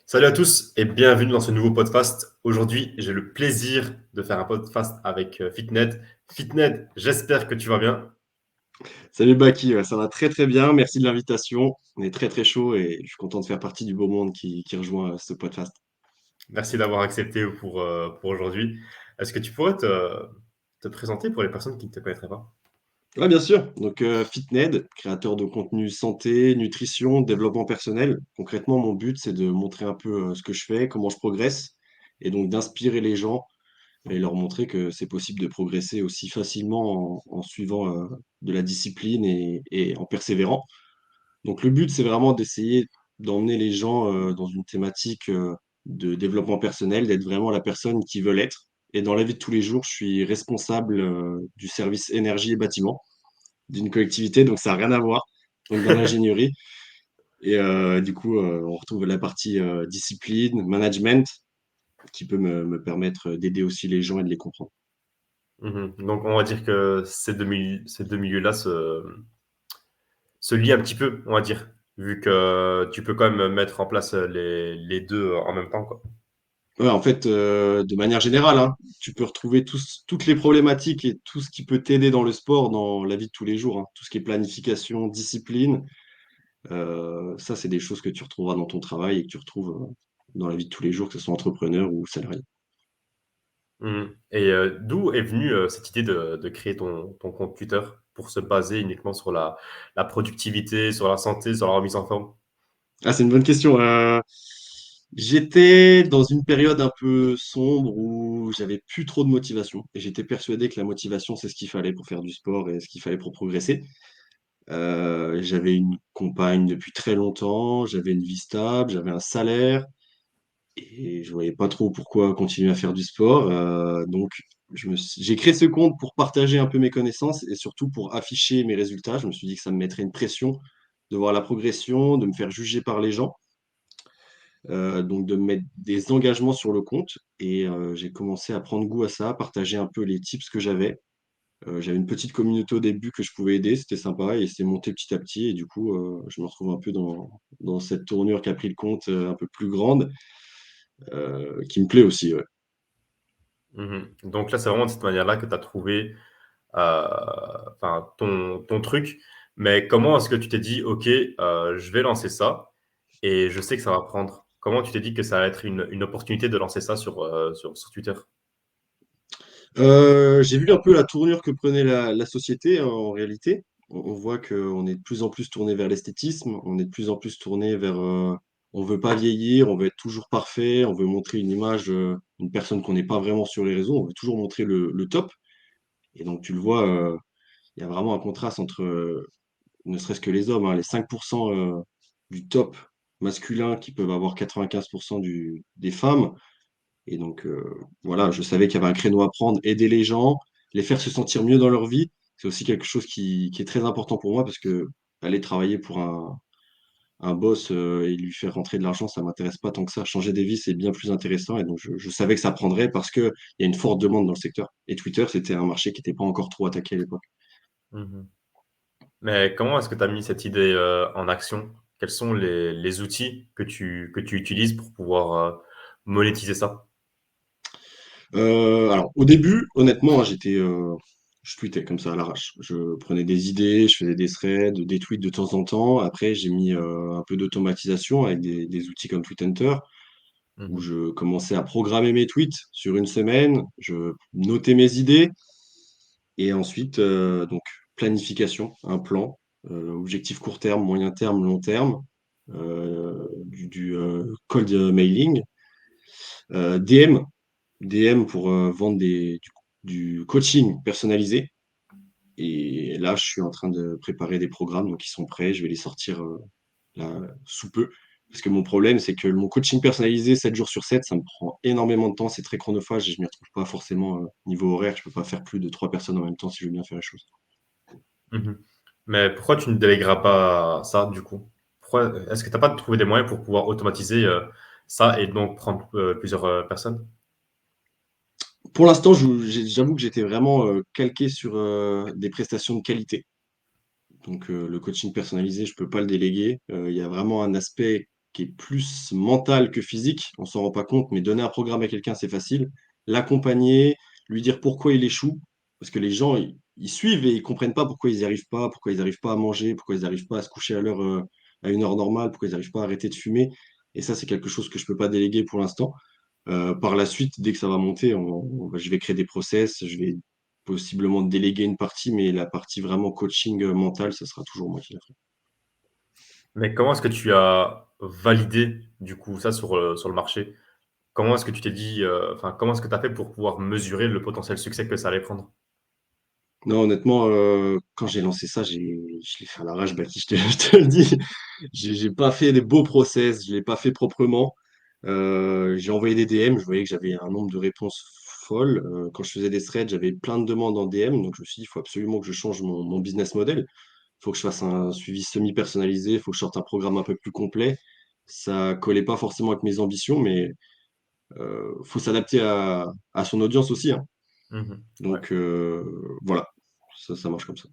Salut à tous et bienvenue dans ce nouveau podcast. Aujourd'hui, j'ai le plaisir de faire un podcast avec Fitned. Fitned, j'espère que tu vas bien. Salut Baki, ouais, ça va très très bien, merci de l'invitation. On est très très chaud et je suis content de faire partie du beau monde qui rejoint ce podcast. Merci d'avoir accepté pour aujourd'hui. Est-ce que tu pourrais te présenter pour les personnes qui ne te connaîtraient pas? Ouais, bien sûr. Donc Fitned, créateur de contenu santé, nutrition, développement personnel. Concrètement, mon but c'est de montrer un peu ce que je fais, comment je progresse et donc d'inspirer les gens et leur montrer que c'est possible de progresser aussi facilement en suivant de la discipline et en persévérant. Donc le but, c'est vraiment d'essayer d'emmener les gens dans une thématique de développement personnel, d'être vraiment la personne qu'ils veulent être. Et dans la vie de tous les jours, je suis responsable du service énergie et bâtiment d'une collectivité, donc ça n'a rien à voir, donc dans l'ingénierie. Et du coup, on retrouve la partie discipline, management, qui peut me permettre d'aider aussi les gens et de les comprendre. Mhm. Donc, on va dire que ces deux milieux-là se lient un petit peu, on va dire, vu que tu peux quand même mettre en place les deux en même temps, quoi. Ouais, en fait, de manière générale, hein, tu peux retrouver toutes les problématiques et tout ce qui peut t'aider dans le sport, dans la vie de tous les jours, hein. Tout ce qui est planification, discipline, ça, c'est des choses que tu retrouveras dans ton travail et que tu retrouves dans la vie de tous les jours, que ce soit entrepreneur ou salarié. Mhm. Et d'où est venue cette idée de créer ton compte Twitter pour se baser uniquement sur la productivité, sur la santé, sur la remise en forme? Ah, c'est une bonne question. J'étais dans une période un peu sombre où j'avais plus trop de motivation et j'étais persuadé que la motivation, c'est ce qu'il fallait pour faire du sport et ce qu'il fallait pour progresser. J'avais une compagne depuis très longtemps, j'avais une vie stable, j'avais un salaire et je voyais pas trop pourquoi continuer à faire du sport. Donc, j'ai créé ce compte pour partager un peu mes connaissances et surtout pour afficher mes résultats. Je me suis dit que ça me mettrait une pression de voir la progression, de me faire juger par les gens, donc de me mettre des engagements sur le compte. Et j'ai commencé à prendre goût à ça, à partager un peu les tips que j'avais. J'avais une petite communauté au début que je pouvais aider, c'était sympa et c'est monté petit à petit. Et du coup, je me retrouve un peu dans cette tournure qui a pris le compte un peu plus grande, qui me plaît aussi. Ouais. Mhm. Donc là, c'est vraiment de cette manière-là que tu as trouvé enfin, ton truc. Mais comment est-ce que tu t'es dit, OK, je vais lancer ça et je sais que ça va prendre. Comment tu t'es dit que ça va être une opportunité de lancer ça sur Twitter? J'ai vu un peu la tournure que prenait la société hein, en réalité. On voit qu'on est de plus en plus tourné vers l'esthétisme, on est de plus en plus tourné vers on veut pas vieillir, on veut être toujours parfait, on veut montrer une image, une personne qu'on n'est pas vraiment sur les réseaux, on veut toujours montrer le top. Et donc tu le vois, il y a vraiment un contraste entre ne serait-ce que les hommes, hein, les 5% du top masculin qui peuvent avoir 95% des femmes. Et donc, voilà, je savais qu'il y avait un créneau à prendre, aider les gens, les faire se sentir mieux dans leur vie. C'est aussi quelque chose qui est très important pour moi parce que aller travailler pour un boss et lui faire rentrer de l'argent, ça m'intéresse pas tant que ça. Changer des vies, c'est bien plus intéressant. Et donc, je savais que ça prendrait parce qu'il y a une forte demande dans le secteur. Et Twitter, c'était un marché qui n'était pas encore trop attaqué à l'époque. Mhm. Mais comment est-ce que tu as mis cette idée en action? Quels sont les outils que tu utilises pour pouvoir monétiser ça? Alors, au début, honnêtement, hein, je tweetais comme ça à l'arrache. Je prenais des idées, je faisais des threads, des tweets de temps en temps. Après, j'ai mis un peu d'automatisation avec des outils comme TweetHunter, où Mhm. je commençais à programmer mes tweets sur une semaine. Je notais mes idées et ensuite, donc, planification, un plan, objectif court terme, moyen terme, long terme, du cold mailing, DM. DM pour vendre du coaching personnalisé. Et là, je suis en train de préparer des programmes, donc ils sont prêts. Je vais les sortir là, sous peu. Parce que mon problème, c'est que mon coaching personnalisé, 7 jours sur 7, ça me prend énormément de temps. C'est très chronophage et je ne m'y retrouve pas forcément niveau horaire. Je ne peux pas faire plus de 3 personnes en même temps si je veux bien faire les choses. Mhm. Mais pourquoi tu ne délégueras pas ça du coup? Est-ce que tu n'as pas trouvé des moyens pour pouvoir automatiser ça et donc prendre plusieurs personnes? Pour l'instant, j'avoue que j'étais vraiment calqué sur des prestations de qualité. Donc, le coaching personnalisé, je ne peux pas le déléguer. Il y a vraiment un aspect qui est plus mental que physique. On s'en rend pas compte, mais donner un programme à quelqu'un, c'est facile. L'accompagner, lui dire pourquoi il échoue, parce que les gens, ils suivent et ils comprennent pas pourquoi ils n'y arrivent pas, pourquoi ils n'arrivent pas à manger, pourquoi ils n'arrivent pas à se coucher à une heure normale, pourquoi ils n'arrivent pas à arrêter de fumer. Et ça, c'est quelque chose que je peux pas déléguer pour l'instant. Par la suite, dès que ça va monter, je vais créer des process, je vais possiblement déléguer une partie, mais la partie vraiment coaching mental, ça sera toujours moi qui la ferai. Mais comment est-ce que tu as validé, du coup, ça sur le marché? Comment est-ce que tu t'es dit, enfin, comment est-ce que tu as fait pour pouvoir mesurer le potentiel succès que ça allait prendre? Non, honnêtement, quand j'ai lancé ça, je l'ai fait à l'arrache, Baptiste, je te le dis. J'ai pas fait des beaux process, je l'ai pas fait proprement. J'ai envoyé des DM, je voyais que j'avais un nombre de réponses folles. Quand je faisais des threads, j'avais plein de demandes en DM, donc je me suis dit, il faut absolument que je change mon business model. Il faut que je fasse un suivi semi-personnalisé, il faut que je sorte un programme un peu plus complet. Ça collait pas forcément avec mes ambitions, mais faut s'adapter à son audience aussi, hein. Mmh. Ouais. Donc voilà, ça marche comme ça.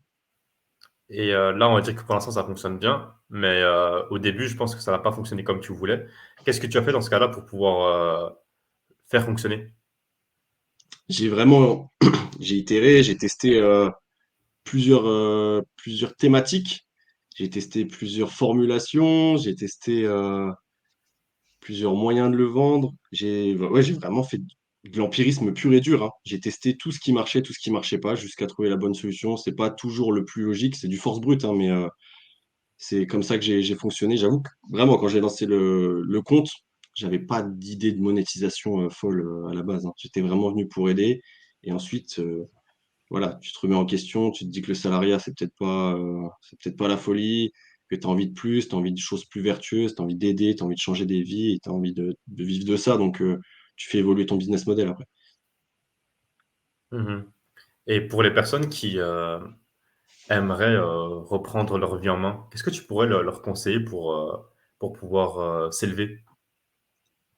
Et là, on va dire que pour l'instant, ça fonctionne bien, mais au début, je pense que ça n'a pas fonctionné comme tu voulais. Qu'est-ce que tu as fait dans ce cas-là pour pouvoir, faire fonctionner? J'ai vraiment, j'ai itéré, j'ai testé plusieurs thématiques, j'ai testé plusieurs formulations, j'ai testé plusieurs moyens de le vendre. J'ai vraiment fait de l'empirisme pur et dur, hein. J'ai testé tout ce qui marchait, tout ce qui marchait pas, jusqu'à trouver la bonne solution. C'est pas toujours le plus logique, c'est du force brute, hein, mais c'est comme ça que j'ai fonctionné. J'avoue que vraiment, quand j'ai lancé le compte, j'avais pas d'idée de monétisation folle à la base, hein. J'étais vraiment venu pour aider. Et ensuite, voilà, tu te remets en question, tu te dis que le salariat, c'est peut-être pas la folie, que tu as envie de plus, tu as envie de choses plus vertueuses, tu as envie d'aider, tu as envie de changer des vies, et tu as envie de vivre de ça. Donc, tu fais évoluer ton business model après. Mmh. Et pour les personnes qui, aimeraient, reprendre leur vie en main, qu'est-ce que tu pourrais leur conseiller pour pouvoir, s'élever?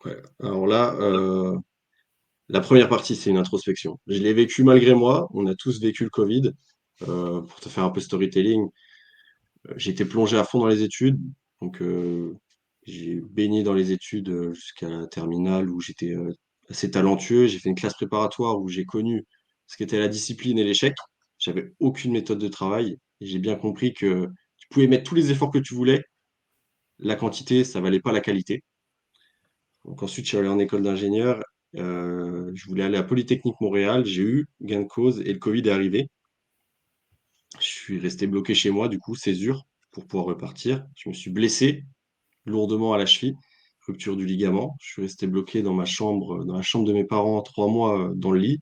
Ouais. Alors là, la première partie, c'est une introspection. Je l'ai vécu malgré moi. On a tous vécu le Covid. Pour te faire un peu storytelling, j'ai été plongé à fond dans les études. Donc, j'ai baigné dans les études jusqu'à la terminale où j'étais assez talentueux. J'ai fait une classe préparatoire où j'ai connu ce qu'était la discipline et l'échec. J'avais aucune méthode de travail et j'ai bien compris que tu pouvais mettre tous les efforts que tu voulais. La quantité, ça valait pas la qualité. Donc ensuite, je suis allé en école d'ingénieur. Je voulais aller à Polytechnique Montréal. J'ai eu gain de cause et le Covid est arrivé. Je suis resté bloqué chez moi, du coup, césure pour pouvoir repartir. Je me suis blessé lourdement à la cheville, rupture du ligament. Je suis resté bloqué dans la chambre de mes parents 3 mois dans le lit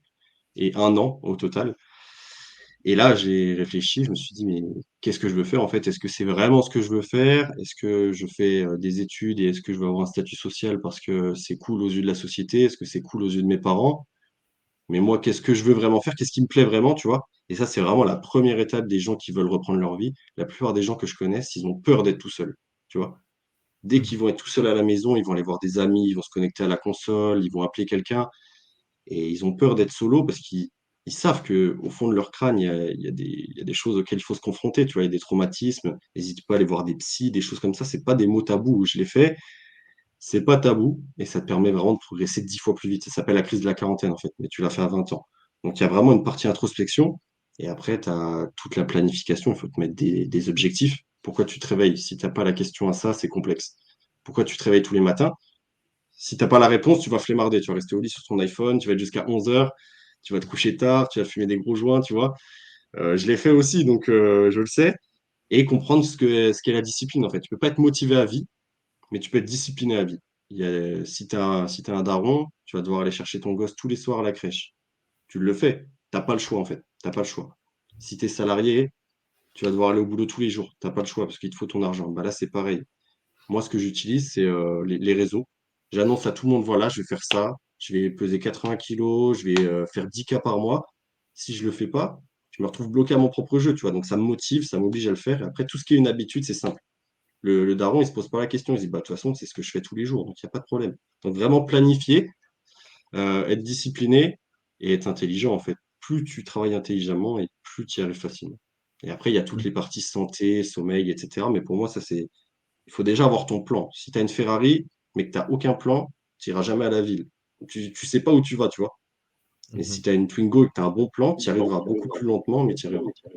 et 1 an au total. Et là, j'ai réfléchi, je me suis dit, mais qu'est-ce que je veux faire en fait? Est-ce que c'est vraiment ce que je veux faire? Est-ce que je fais des études et est-ce que je veux avoir un statut social parce que c'est cool aux yeux de la société? Est-ce que c'est cool aux yeux de mes parents? Mais moi, qu'est-ce que je veux vraiment faire? Qu'est-ce qui me plaît vraiment, tu vois? Et ça, c'est vraiment la première étape des gens qui veulent reprendre leur vie. La plupart des gens que je connaisse, ils ont peur d'être tout seuls, tu vois? Dès Mmh. qu'ils vont être tout seuls à la maison, ils vont aller voir des amis, ils vont se connecter à la console, ils vont appeler quelqu'un et ils ont peur d'être solo parce qu'ils savent que au fond de leur crâne, il y a des choses auxquelles il faut se confronter, tu vois? Il y a des traumatismes. N'hésite pas à aller voir des psys, des choses comme ça. C'est pas des mots tabous. Je l'ai fait, c'est pas tabou et ça te permet vraiment de progresser 10 fois plus vite. Ça s'appelle la crise de la quarantaine, en fait, mais tu l'as fait à 20 ans. Donc il y a vraiment une partie introspection et après tu as toute la planification. Il faut te mettre des objectifs. Pourquoi tu te réveilles? Si tu as pas la question à ça, c'est complexe. Pourquoi tu te réveilles tous les matins? Si t'as pas la réponse, tu vas flemmarder. Tu vas rester au lit sur ton iPhone, tu vas être jusqu'à 11 heures, tu vas te coucher tard, tu vas fumer des gros joints, tu vois. Je l'ai fait aussi, donc je le sais. Et comprendre ce qu'est la discipline, en fait. Tu peux pas être motivé à vie, mais tu peux être discipliné à vie. Si t'as un daron, tu vas devoir aller chercher ton gosse tous les soirs à la crèche. Tu le fais. T'as pas le choix, en fait. T'as pas le choix. Si tu es salarié, tu vas devoir aller au boulot tous les jours. T'as pas le choix parce qu'il te faut ton argent. Bah là, c'est pareil. Moi, ce que j'utilise, c'est les réseaux. J'annonce à tout le monde, voilà, je vais faire ça. Je vais peser 80 kilos, je vais faire 10K par mois. Si je le fais pas, je me retrouve bloqué à mon propre jeu, tu vois. Donc, ça me motive, ça m'oblige à le faire. Et après, tout ce qui est une habitude, c'est simple. Le daron, il se pose pas la question. Il se dit, bah, de toute façon, c'est ce que je fais tous les jours. Donc, il n'y a pas de problème. Donc, vraiment planifier, être discipliné et être intelligent, en fait. Plus tu travailles intelligemment et plus tu y arrives facilement. Et après, il y a toutes les parties santé, sommeil, etc. Mais pour moi, ça, c'est Il faut déjà avoir ton plan. Si tu as une Ferrari, mais que tu n'as aucun plan, tu n'iras jamais à la ville. Tu sais pas où tu vas, tu vois. Mais si Mhm. tu as une Twingo et que tu as un bon plan, tu y arriveras beaucoup plus lentement, mais tu y arriveras. Mais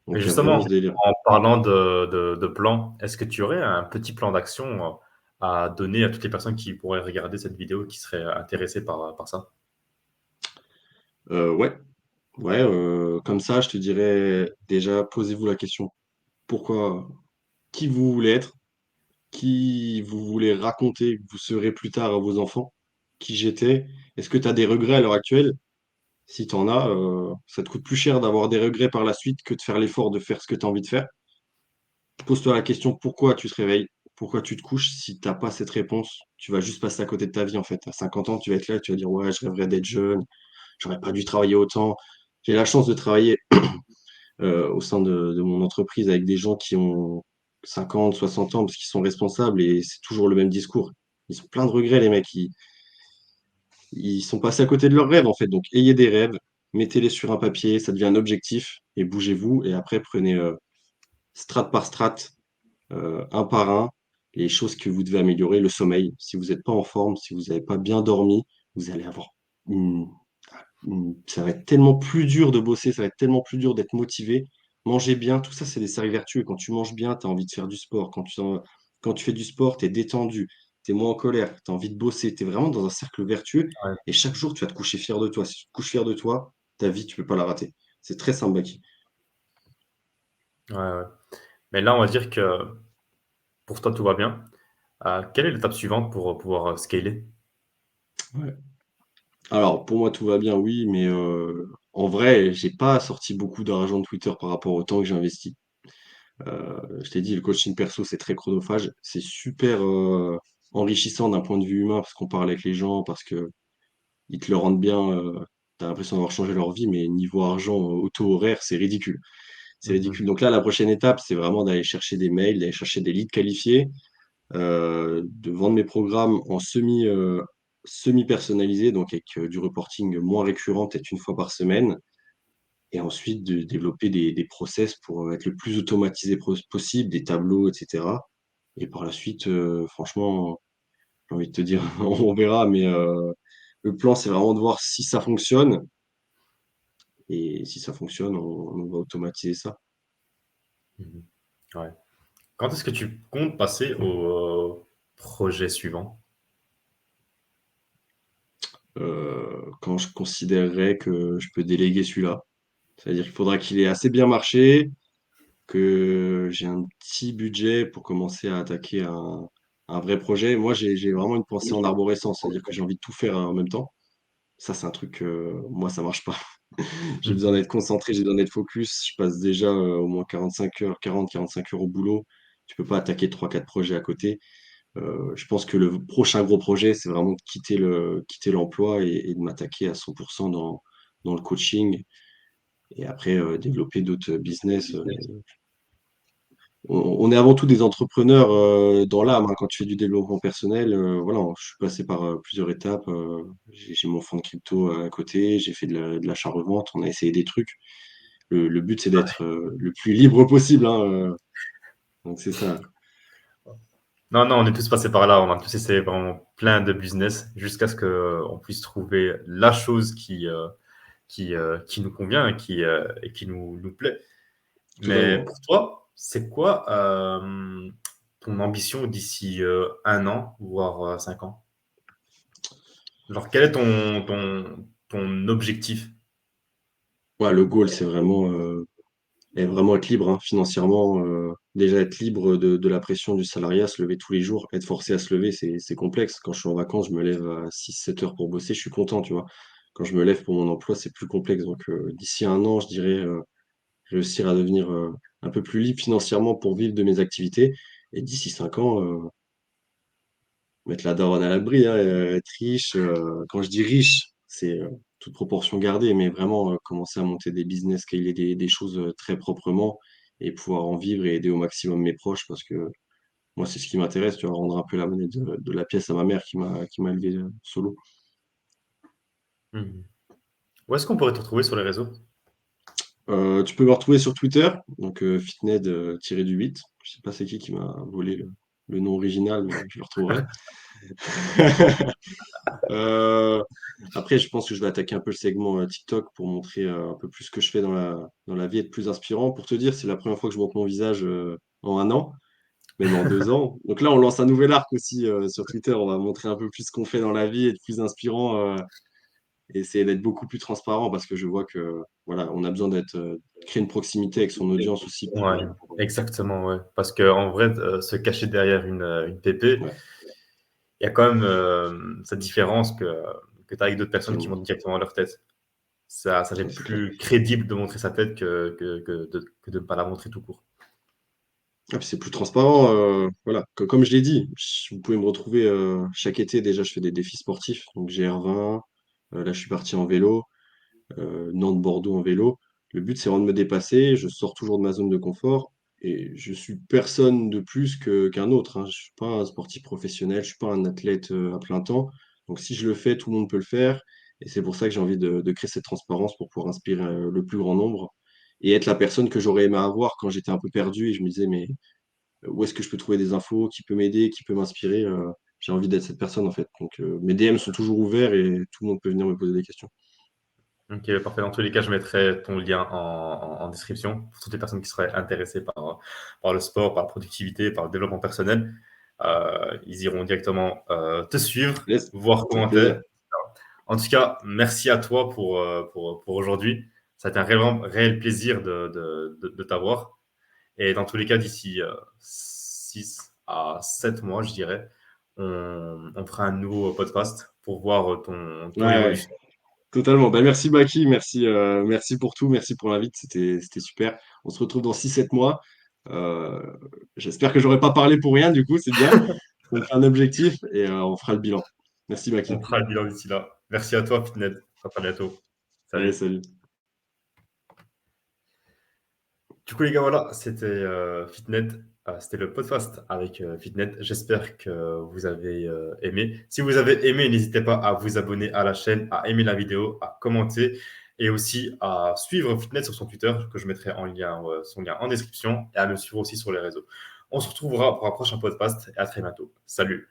Donc il y a vraiment justement, ce délire. en parlant de plan, est-ce que tu aurais un petit plan d'action à donner à toutes les personnes qui pourraient regarder cette vidéo, qui seraient intéressées par ça? Ouais, ouais, comme ça, je te dirais déjà, posez-vous la question. Pourquoi, qui vous voulez être, qui vous voulez raconter que vous serez plus tard à vos enfants, qui j'étais. Est-ce que tu as des regrets à l'heure actuelle? Si tu en as, ça te coûte plus cher d'avoir des regrets par la suite que de faire l'effort de faire ce que tu as envie de faire. Pose-toi la question pourquoi tu te réveilles, pourquoi tu te couches. Si t'as pas cette réponse, tu vas juste passer à côté de ta vie en fait. À 50 ans, tu vas être là, tu vas dire ouais, je rêverais d'être jeune, j'aurais pas dû travailler autant. J'ai la chance de travailler au sein de mon entreprise avec des gens qui ont 50, 60 ans parce qu'ils sont responsables et c'est toujours le même discours. Ils ont plein de regrets, les mecs. Ils sont passés à côté de leurs rêves en fait. Donc ayez des rêves, mettez-les sur un papier, ça devient un objectif et bougez-vous. Et après, prenez strate par strate un par un, les choses que vous devez améliorer, le sommeil. Si vous n'êtes pas en forme, si vous n'avez pas bien dormi, vous allez avoir une- ça va être tellement plus dur de bosser, ça va être tellement plus dur d'être motivé. Mangez bien, tout ça, c'est des cercles vertueux. Quand tu manges bien, tu as envie de faire du sport. Quand tu fais du sport, tu es détendu, tu es moins en colère, tu as envie de bosser. Tu es vraiment dans un cercle vertueux Ouais, et chaque jour, tu vas te coucher fier de toi. Si tu te couches fier de toi, ta vie, tu peux pas la rater. C'est très simple, Baki. ouais, ouais. Mais là, on va dire que pour toi, tout va bien. Quelle est l'étape suivante pour pouvoir scaler? Ouais. Alors, pour moi, tout va bien, oui, mais en vrai, j'ai pas sorti beaucoup d'argent de Twitter par rapport au temps que j'ai investi. Je t'ai dit, le coaching perso, c'est très chronophage. C'est super enrichissant d'un point de vue humain parce qu'on parle avec les gens, parce que ils te le rendent bien. Tu as l'impression d'avoir changé leur vie, mais niveau argent, auto horaire, c'est ridicule. C'est ridicule. Mhm. Donc là, la prochaine étape, c'est vraiment d'aller chercher des mails, d'aller chercher des leads qualifiés, de vendre mes programmes en semi donc avec du reporting moins récurrent, peut-être une fois par semaine, et ensuite de développer des process pour être le plus automatisé possible, des tableaux, etc. Et par la suite, franchement, j'ai envie de te dire, on verra, mais le plan, c'est vraiment de voir si ça fonctionne, et si ça fonctionne, on va automatiser ça. Mhm. Ouais. Quand est-ce que tu comptes passer au projet suivant? Quand je considérerais que je peux déléguer celui-là. C'est-à-dire qu'il faudra qu'il ait assez bien marché, que j'ai un petit budget pour commencer à attaquer un vrai projet. Moi, j'ai vraiment une pensée en arborescence, c'est-à-dire que j'ai envie de tout faire en même temps. Ça, c'est un truc, moi, ça marche pas. J'ai besoin Mhm. d'être concentré, j'ai besoin d'être focus. Je passe déjà au moins 45 heures, 40, 45 heures au boulot. Tu peux pas attaquer trois quatre projets à côté. Je pense que le prochain gros projet, c'est vraiment de quitter l'emploi et de m'attaquer à 100% dans le coaching et après développer d'autres business. On est avant tout des entrepreneurs dans l'âme, hein. Quand tu fais du développement personnel, voilà, je suis passé par plusieurs étapes. J'ai mon fonds de crypto à côté, j'ai fait de l'achat-revente, on a essayé des trucs. Le but, c'est d'être le plus libre possible, hein, donc c'est ça. Non, non, on est tous passés par là. On a tous essayé vraiment plein de business jusqu'à ce qu'on puisse trouver la chose qui nous convient et qui nous plaît. Mais Totalement. pour toi, c'est quoi ton ambition d'ici 1 an, voire 5 ans? Genre, quel est ton objectif? Ouais, le goal, c'est vraiment, vraiment être libre, hein, financièrement. Déjà être libre de la pression du salariat, se lever tous les jours, être forcé à se lever, c'est complexe. Quand je suis en vacances, je me lève à 6, 7 heures pour bosser, je suis content, tu vois. Quand je me lève pour mon emploi, c'est plus complexe. Donc d'ici 1 an, je dirais réussir à devenir un peu plus libre financièrement pour vivre de mes activités. Et d'ici 5 ans, mettre la daronne à l'abri, hein, être riche. Quand je dis riche, c'est toute proportion gardée, mais vraiment commencer à monter des business, scaler des choses très proprement et pouvoir en vivre et aider au maximum mes proches parce que moi, c'est ce qui m'intéresse, tu vois, rendre un peu la monnaie de la pièce à ma mère qui m'a élevé solo. Mhm. Où est-ce qu'on pourrait te retrouver sur les réseaux? Tu peux me retrouver sur Twitter, donc fitned-du-8. Je sais pas c'est qui m'a volé le nom original, mais je le retrouverai. Euh, Après, je pense que je vais attaquer un peu le segment TikTok pour montrer un peu plus ce que je fais dans la vie, être plus inspirant. Pour te dire, c'est la première fois que je montre mon visage en un an, même en 2 ans. Donc là, on lance un nouvel arc aussi sur Twitter. On va montrer un peu plus ce qu'on fait dans la vie, être plus inspirant et essayer d'être beaucoup plus transparent parce que je vois que voilà, on a besoin créer une proximité avec son audience aussi Ouais, exactement, ouais. Parce qu'en vrai, se cacher derrière une TP, ouais, il y a quand même cette différence que tu as avec d'autres personnes qui totalement. montent directement leur tête. Ça fait Ouais, c'est clair. plus crédible de montrer sa tête que de ne pas la montrer tout court. Ah, puis c'est plus transparent. Voilà, comme je l'ai dit, vous pouvez me retrouver chaque été. Déjà, je fais des défis sportifs. Donc, GR20. Là, je suis parti en vélo. Nantes-Bordeaux en vélo. Le but, c'est vraiment de me dépasser. Je sors toujours de ma zone de confort. Et je suis personne de plus qu'un autre, hein. Je suis pas un sportif professionnel. Je suis pas un athlète à plein temps. Donc, si je le fais, tout le monde peut le faire. Et c'est pour ça que j'ai envie de créer cette transparence pour pouvoir inspirer le plus grand nombre et être la personne que j'aurais aimé avoir quand j'étais un peu perdu et je me disais, mais où est-ce que je peux trouver des infos, qui peut m'aider, qui peut m'inspirer. J'ai envie d'être cette personne en fait. Donc mes DM sont toujours ouverts et tout le monde peut venir me poser des questions. Ok, parfait. Dans tous les cas, je mettrai ton lien en description pour toutes les personnes qui seraient intéressées par le sport, par la productivité, par le développement personnel. Ils iront directement te suivre, Yes, voir avec comment tu es. plaisir. En tout cas, merci à toi pour aujourd'hui. Ça a été un réel plaisir de t'avoir. Et dans tous les cas, d'ici 6 à 7 mois, je dirais, on fera un nouveau podcast pour voir ton Ouais, évolution. totalement. Bah, merci Baki, merci pour tout, merci pour l'invite, c'était super. On se retrouve dans 6 7 mois. Euh, J'espère que j'aurai pas parlé pour rien, du coup, c'est bien. On fait un objectif et on fera le bilan. Merci On Baki. fera le bilan d'ici là. Merci à toi, Fitnet. À très bientôt. Allez, Salut. salut. Du coup, les gars, voilà, c'était Fitnet. C'était le podcast avec Fitnet. J'espère que vous avez aimé. Si vous avez aimé, n'hésitez pas à vous abonner à la chaîne, à aimer la vidéo, à commenter et aussi à suivre Fitnet sur son Twitter, que je mettrai son lien en description, et à me suivre aussi sur les réseaux. On se retrouvera pour un prochain podcast et à très bientôt. Salut.